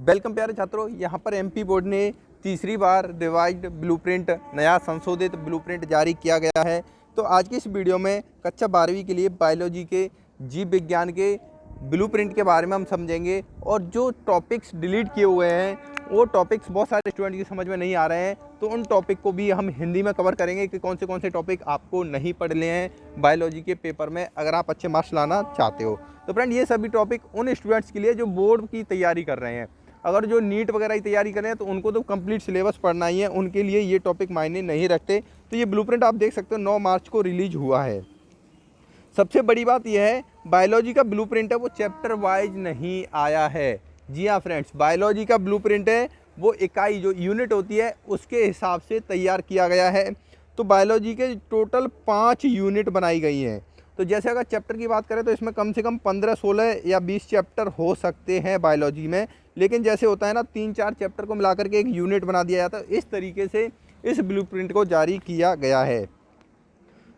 Welcome प्यारे छात्रों, यहाँ पर एमपी बोर्ड ने तीसरी बार रिवाइज्ड ब्लूप्रिंट नया संशोधित ब्लूप्रिंट जारी किया गया है। तो आज की इस वीडियो में कक्षा 12वीं के लिए बायोलॉजी के जीव विज्ञान के ब्लूप्रिंट के बारे में हम समझेंगे। और जो टॉपिक्स डिलीट किए हुए हैं वो टॉपिक्स बहुत सारे स्टूडेंट की समझ में नहीं आ रहे हैं, तो उन टॉपिक को भी हम हिंदी में कवर करेंगे कि कौन से टॉपिक आपको नहीं पढ़ने हैं बायोलॉजी के पेपर में अगर आप अच्छे मार्क्स लाना चाहते हो। तो फ्रेंड, ये सभी टॉपिक उन स्टूडेंट्स के लिए जो बोर्ड की तैयारी कर रहे हैं। अगर जो नीट वगैरह की तैयारी करें तो उनको तो कंप्लीट सिलेबस पढ़ना ही है, उनके लिए ये टॉपिक मायने नहीं रखते। तो ये ब्लूप्रिंट आप देख सकते हो 9 मार्च को रिलीज हुआ है। सबसे बड़ी बात यह है, बायोलॉजी का ब्लूप्रिंट है वो चैप्टर वाइज नहीं आया है। जी हाँ फ्रेंड्स, बायोलॉजी का ब्लूप्रिंट है वो इकाई जो यूनिट होती है उसके हिसाब से तैयार किया गया है। तो बायोलॉजी के टोटल 5 यूनिट बनाई गई हैं। तो जैसे अगर चैप्टर की बात करें तो इसमें कम से कम 15, 16 या 20 चैप्टर हो सकते हैं बायोलॉजी में, लेकिन जैसे होता है ना 3-4 चैप्टर को मिलाकर के एक यूनिट बना दिया जाता है। इस तरीके से इस ब्लूप्रिंट को जारी किया गया है।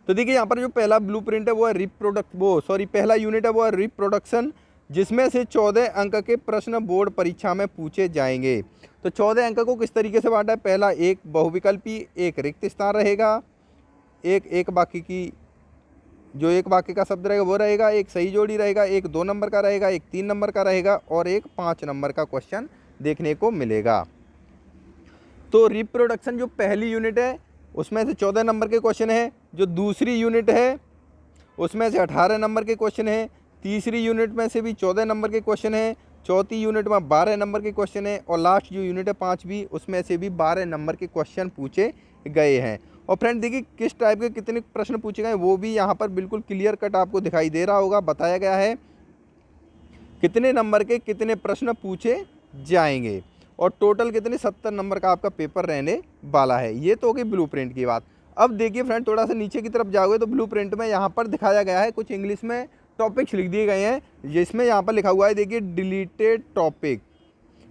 तो देखिए यहाँ पर जो पहला ब्लूप्रिंट है वो है पहला यूनिट है वो है रिप्रोडक्शन, जिसमें से 14 अंक के प्रश्न बोर्ड परीक्षा में पूछे जाएंगे। तो 14 अंक को किस तरीके से बांटा है, पहला एक बहुविकल्पी, एक रिक्त स्थान रहेगा, एक वाक्य की जो एक वाक्य का शब्द रहेगा वो रहेगा, एक सही जोड़ी रहेगा, एक 2 नंबर का रहेगा, एक 3 नंबर का रहेगा और एक 5 नंबर का क्वेश्चन देखने को मिलेगा। तो रिप्रोडक्शन जो पहली यूनिट है उसमें से 14 नंबर के क्वेश्चन है, जो दूसरी यूनिट है उसमें से 18 नंबर के क्वेश्चन है, तीसरी यूनिट में से भी 14 नंबर के क्वेश्चन है, चौथी यूनिट में 12 नंबर के क्वेश्चन है और लास्ट जो यूनिट है 5वीं उसमें से भी 12 नंबर के क्वेश्चन पूछे गए हैं। और फ्रेंड देखिए किस टाइप के कितने प्रश्न पूछे गए वो भी यहाँ पर बिल्कुल क्लियर कट आपको दिखाई दे रहा होगा, बताया गया है कितने नंबर के कितने प्रश्न पूछे जाएंगे और टोटल कितने 70 नंबर का आपका पेपर रहने वाला है। ये तो होगी ब्लूप्रिंट की बात। अब देखिए फ्रेंड, थोड़ा सा नीचे की तरफ जाओगे तो ब्लूप्रिंट में यहाँ पर दिखाया गया है कुछ इंग्लिश में टॉपिक्स लिख दिए गए हैं, जिसमें यहाँ पर लिखा हुआ है देखिए डिलीटेड टॉपिक,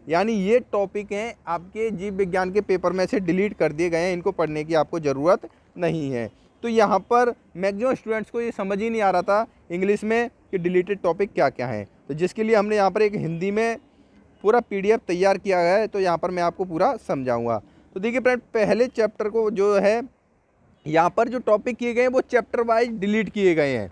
यानी ये टॉपिक हैं आपके जीव विज्ञान के पेपर में से डिलीट कर दिए गए हैं, इनको पढ़ने की आपको ज़रूरत नहीं है। तो यहाँ पर मैक्सिमम स्टूडेंट्स को ये समझ ही नहीं आ रहा था इंग्लिश में कि डिलीटेड टॉपिक क्या क्या हैं, तो जिसके लिए हमने यहाँ पर एक हिंदी में पूरा PDF तैयार किया गया है। तो यहाँ पर मैं आपको पूरा समझाऊंगा। तो देखिए फ्रेंड, पहले चैप्टर को जो है यहाँ पर जो टॉपिक किए गए हैं वो चैप्टर वाइज डिलीट किए गए हैं,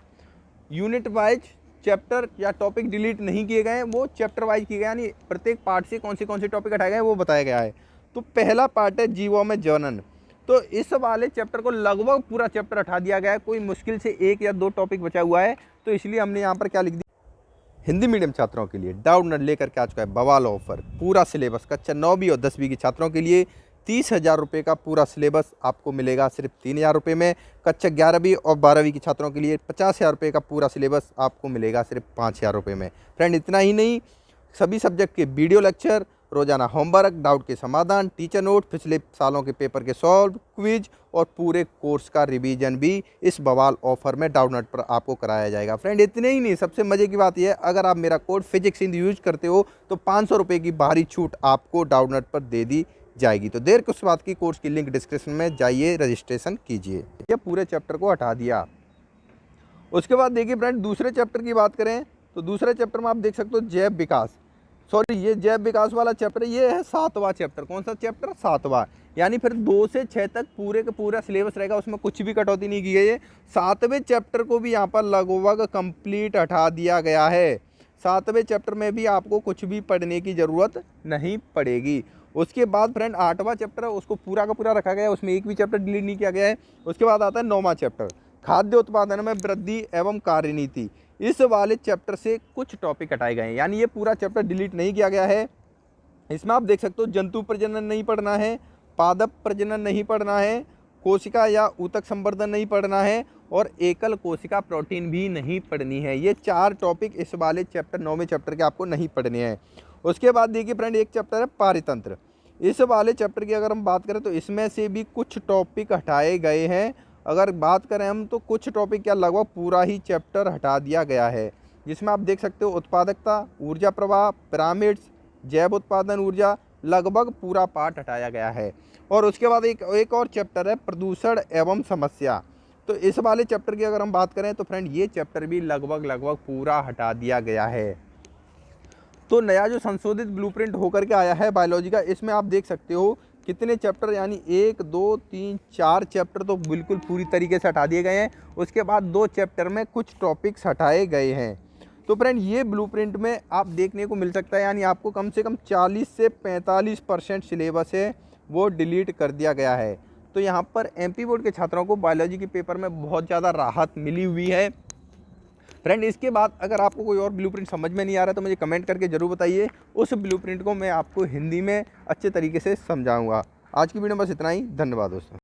यूनिट वाइज चैप्टर या टॉपिक डिलीट नहीं किए गए हैं, वो चैप्टर वाइज किए गए, यानी प्रत्येक पार्ट से कौन से टॉपिक हटाए गए हैं वो बताया गया है। तो पहला पार्ट है जीवों में जनन। तो इस वाले चैप्टर को लगभग पूरा चैप्टर हटा दिया गया है, कोई मुश्किल से 1 या 2 टॉपिक बचा हुआ है। तो इसलिए हमने यहाँ पर क्या लिख दिया, हिंदी मीडियम छात्रों के लिए डाउटनट लेकर के आ चुका है बवाल ऑफर। पूरा सिलेबस कक्षा 9वीं और 10वीं के छात्रों के लिए 30,000 रुपये का पूरा सिलेबस आपको मिलेगा सिर्फ 3,000 रुपये में। कक्षा 11वीं और 12वीं के छात्रों के लिए 50,000 रुपये का पूरा सिलेबस आपको मिलेगा सिर्फ 5,000 रुपये में। फ्रेंड इतना ही नहीं, सभी सब्जेक्ट के वीडियो लेक्चर, रोजाना होमवर्क, डाउट के समाधान, टीचर नोट, पिछले सालों के पेपर के सॉल्व, क्विज और पूरे कोर्स का रिवीजन भी इस बवाल ऑफर में डाउटनट पर आपको कराया जाएगा। फ्रेंड इतने ही नहीं, सबसे मजे की बात यह है अगर आप मेरा कोड फिजिक्स हिंदी यूज करते हो तो 500 रुपये की भारी छूट आपको डाउटनट पर दे दी जाएगी। तो देर किस बात की, कोर्स की लिंक डिस्क्रिप्शन में जाइए, रजिस्ट्रेशन कीजिए। ये पूरे चैप्टर को हटा दिया। उसके बाद देखिए फ्रेंड, दूसरे चैप्टर की बात करें तो दूसरे चैप्टर में आप देख सकते हो जैव विकास, ये जैव विकास वाला चैप्टर ये है 7वां चैप्टर। कौन सा चैप्टर, 7वां, यानी फिर 2 से 6 तक पूरे का पूरा सिलेबस रहेगा, उसमें कुछ भी कटौती नहीं की गई है। 7वें चैप्टर को भी यहाँ पर लगभग कंप्लीट हटा दिया गया है। 7वें चैप्टर में भी आपको कुछ भी पढ़ने की ज़रूरत नहीं पड़ेगी। उसके बाद फ्रेंड 8वां चैप्टर है उसको पूरा का पूरा रखा गया है, उसमें एक भी चैप्टर डिलीट नहीं किया गया है। उसके बाद आता है 9वां चैप्टर, खाद्य उत्पादन में वृद्धि एवं कार्यनीति। इस वाले चैप्टर से कुछ टॉपिक हटाए गए हैं, यानी ये पूरा चैप्टर डिलीट नहीं किया गया है। इसमें आप देख सकते हो जंतु प्रजनन नहीं पढ़ना है, पादप प्रजनन नहीं पढ़ना है, कोशिका या ऊतक संवर्धन नहीं पढ़ना है और एकल कोशिका प्रोटीन भी नहीं पढ़नी है। ये 4 टॉपिक इस वाले चैप्टर 9वें चैप्टर के आपको नहीं पढ़ने हैं। उसके बाद देखिए फ्रेंड, एक चैप्टर है पारितंत्र। इस वाले चैप्टर की अगर हम बात करें तो इसमें से भी कुछ टॉपिक हटाए गए हैं। अगर बात करें हम तो कुछ टॉपिक क्या लगभग पूरा ही चैप्टर हटा दिया गया है, जिसमें आप देख सकते हो उत्पादकता, ऊर्जा प्रवाह, पिरामिड्स, जैव उत्पादन ऊर्जा, लगभग पूरा पार्ट हटाया गया है। और उसके बाद एक और चैप्टर है प्रदूषण एवं समस्या। तो इस वाले चैप्टर की अगर हम बात करें तो फ्रेंड ये चैप्टर भी लगभग पूरा हटा दिया गया है। तो नया जो संशोधित ब्लूप्रिंट होकर के आया है बायोलॉजी का, इसमें आप देख सकते हो कितने चैप्टर, यानी 1 2 3 4 चैप्टर तो बिल्कुल पूरी तरीके से हटा दिए गए हैं। उसके बाद 2 चैप्टर में कुछ टॉपिक्स हटाए गए हैं। तो फ्रेंड ये ब्लूप्रिंट में आप देखने को मिल सकता है, यानी आपको कम से कम 40 से 45% सिलेबस है वो डिलीट कर दिया गया है। तो यहाँ पर एमपी बोर्ड के छात्रों को बायोलॉजी के पेपर में बहुत ज़्यादा राहत मिली हुई है। फ्रेंड इसके बाद अगर आपको कोई और ब्लूप्रिंट समझ में नहीं आ रहा तो मुझे कमेंट करके ज़रूर बताइए, उस ब्लूप्रिंट को मैं आपको हिंदी में अच्छे तरीके से समझाऊंगा। आज की वीडियो में बस इतना ही, धन्यवाद दोस्तों।